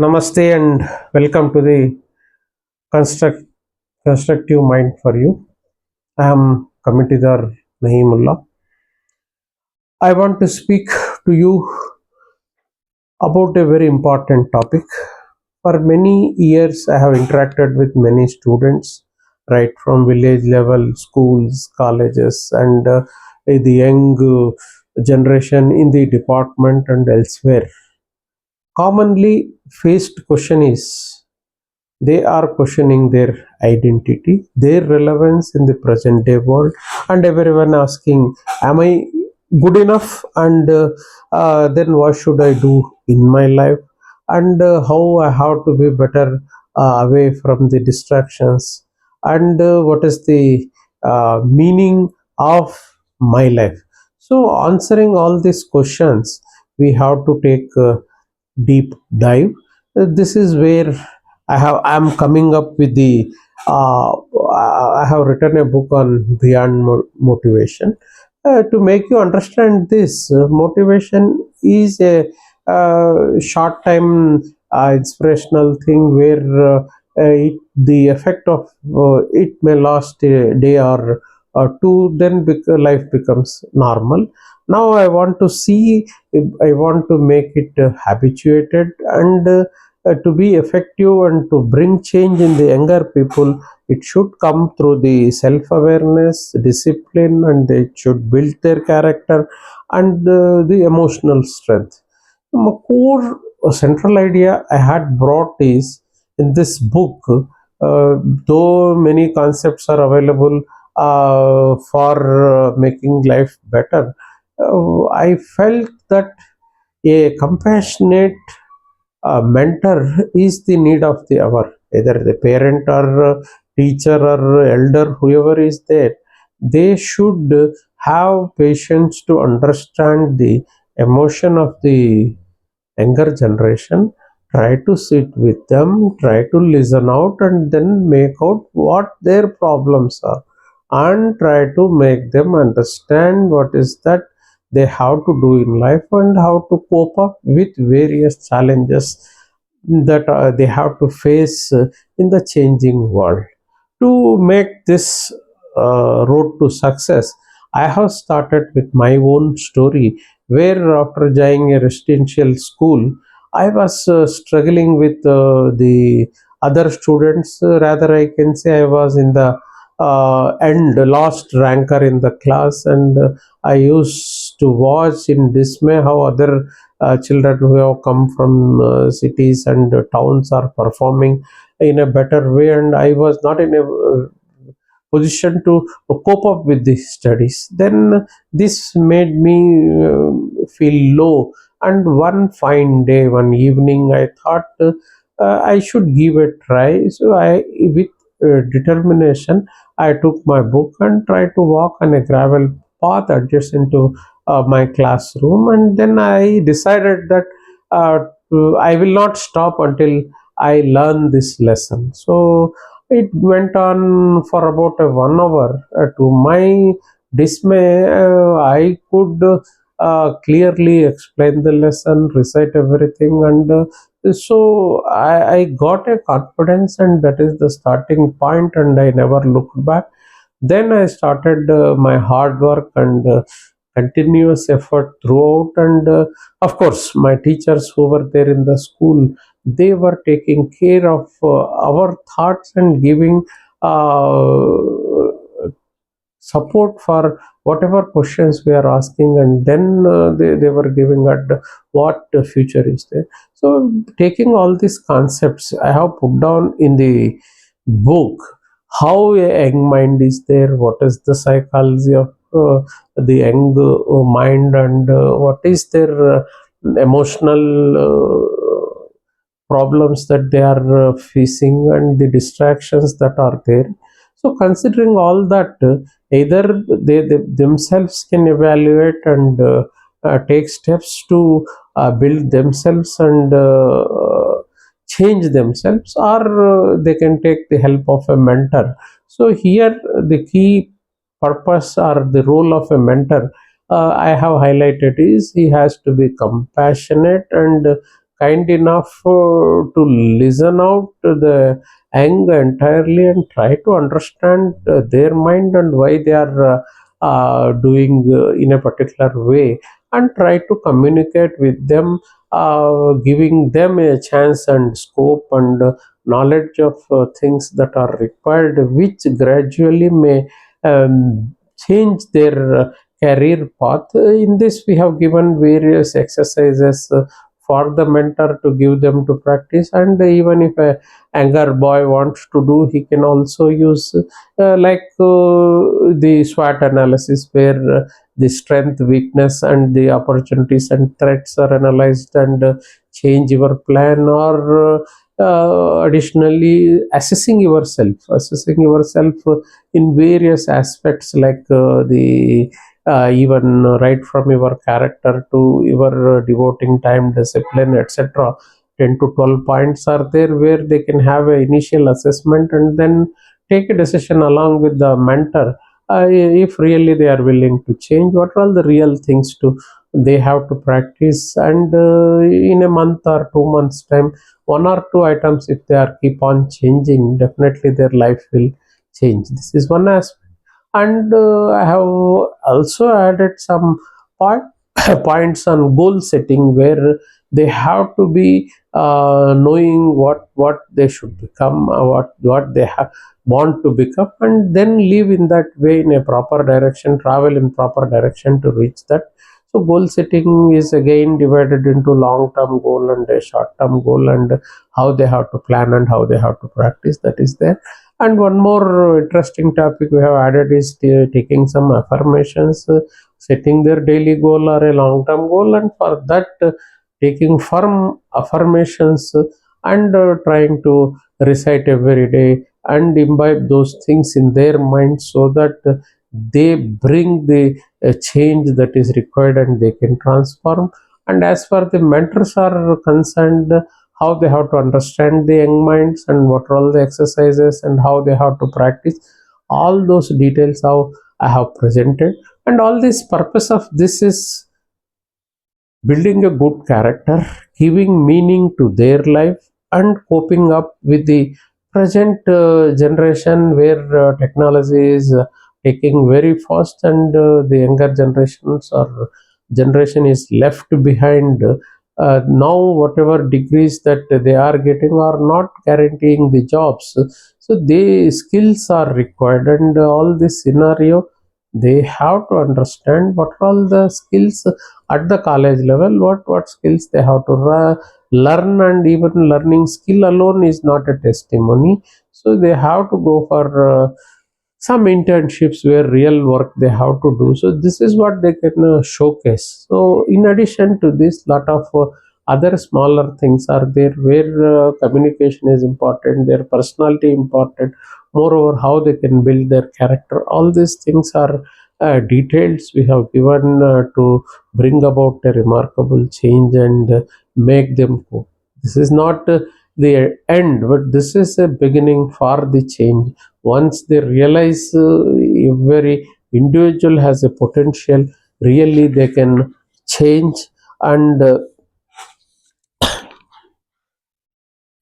Namaste and welcome to the Construct, Constructive Mind for You. I am Kamitidar Naeemullah. I want to speak to you about a very important topic. For many years, I have interacted with many students, right from village level, schools, colleges, and the young generation in the department and elsewhere. Commonly faced question is they are questioning their identity, their relevance in the present day world, and everyone asking, am I good enough? And then what should I do in my life? And how I have to be better away from the distractions? And what is the meaning of my life? So, answering all these questions, we have to take deep dive. This is where I'm coming up with the I have written a book on beyond motivation to make you understand this. Motivation is a short time inspirational thing where the effect of it may last a day or two, then life becomes normal. Now I want to see, I want to make it habituated and to be effective and to bring change in the younger people. It should come through the self awareness, discipline, and they should build their character and the emotional strength. A core central idea I had brought is in this book, though many concepts are available for making life better, I felt that a compassionate mentor is the need of the hour. Either the parent or teacher or elder, whoever is there, they should have patience to understand the emotion of the younger generation. Try to sit with them, try to listen out, and then make out what their problems are, and try to make them understand what is that they have to do in life and how to cope up with various challenges that they have to face in the changing world. To make this road to success, I have started with my own story where, after joining a residential school, I was struggling with the other students. Rather, I can say I was in the end last ranker in the class, and I used to watch in dismay how other children who have come from cities and towns are performing in a better way, and I was not in a position to cope up with the studies. Then this made me feel low, and one fine day, one evening, I thought I should give a try. So I, with determination, I took my book and tried to walk on a gravel path adjacent to my classroom, and then I decided that uh, I will not stop until I learn this lesson. So it went on for about 1 hour. To my dismay, I could clearly explain the lesson, recite everything, and so I got a confidence, and that is the starting point, and I never looked back. Then I started my hard work and continuous effort throughout, and of course, my teachers who were there in the school, they were taking care of our thoughts and giving support for whatever questions we are asking, and then they were giving at what the future is there. So taking all these concepts, I have put down in the book how a young mind is there, what is the psychology of the young mind, and what is their emotional problems that they are facing, and the distractions that are there. So considering all that, either they themselves can evaluate and take steps to build themselves and change themselves, or they can take the help of a mentor. So here the key purpose or the role of a mentor I have highlighted is he has to be compassionate and kind enough to listen out the young entirely and try to understand their mind and why they are doing in a particular way, and try to communicate with them, giving them a chance and scope and knowledge of things that are required, which gradually may change their career path. In this, we have given various exercises for the mentor to give them to practice, and even if a younger boy wants to do, he can also use the SWOT analysis, where the strength, weakness, and the opportunities and threats are analyzed, and change your plan, or additionally assessing yourself in various aspects, like the even right from your character to your devoting time, discipline, etc. 10 to 12 points are there, where they can have an initial assessment and then take a decision along with the mentor, if really they are willing to change, what are all the real things to they have to practice, and in a month or 2 months time, one or two items, if they are keep on changing, definitely their life will change. This is one aspect. And I have also added some point, points on goal setting, where they have to be knowing what they should become, what they want to become, and then live in that way, in a proper direction, travel in proper direction to reach that. So goal setting is again divided into long term goal and a short term goal, and how they have to plan and how they have to practice, that is there. And one more interesting topic we have added is taking some affirmations, setting their daily goal or a long term goal, and for that, taking firm affirmations, and trying to recite every day and imbibe those things in their mind, so that they bring the change that is required and they can transform. And as far the mentors are concerned, how they have to understand the young minds, and what are all the exercises and how they have to practice, all those details how I have presented. And all this purpose of this is building a good character, giving meaning to their life, and coping up with the present generation, where technology is taking very fast, and the younger generations or generation is left behind. Now whatever degrees that they are getting are not guaranteeing the jobs, so the skills are required, and all this scenario, they have to understand what are all the skills at the college level, what skills they have to learn. And even learning skill alone is not a testimony, so they have to go for some internships where real work they have to do. So this is what they can showcase. So in addition to this, lot of other smaller things are there, where communication is important, their personality important, moreover how they can build their character. All these things are details we have given to bring about a remarkable change, and make them go. This is not the end, but this is a beginning for the change. Once they realize every individual has a potential, really they can change. And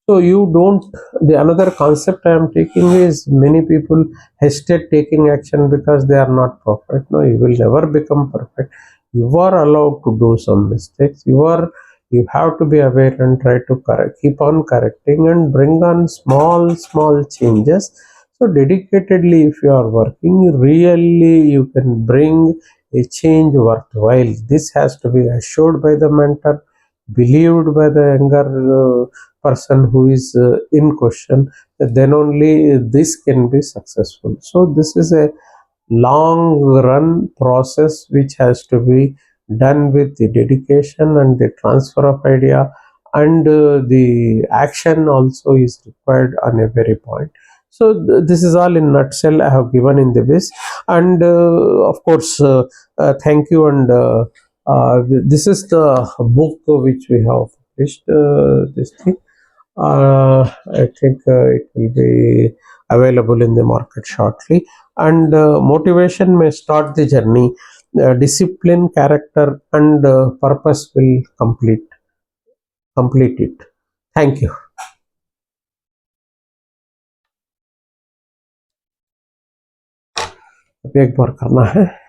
so you don't, the another concept I am taking is, many people hesitate taking action because they are not perfect. No, you will never become perfect. You are allowed to do some mistakes. You have to be aware and try to correct, keep on correcting, and bring on small changes. So dedicatedly, if you are working, really you can bring a change worthwhile. This has to be assured by the mentor, believed by the younger person who is in question, then only this can be successful. So this is a long run process which has to be done with the dedication and the transfer of idea, and the action also is required on every point. So this is all in nutshell I have given in the base. And of course, thank you. And this is the book which we have published, this thing. I think it will be available in the market shortly. And motivation may start the journey. Discipline, character, and purpose will complete. complete it. Thank you. अब एक बार करना है.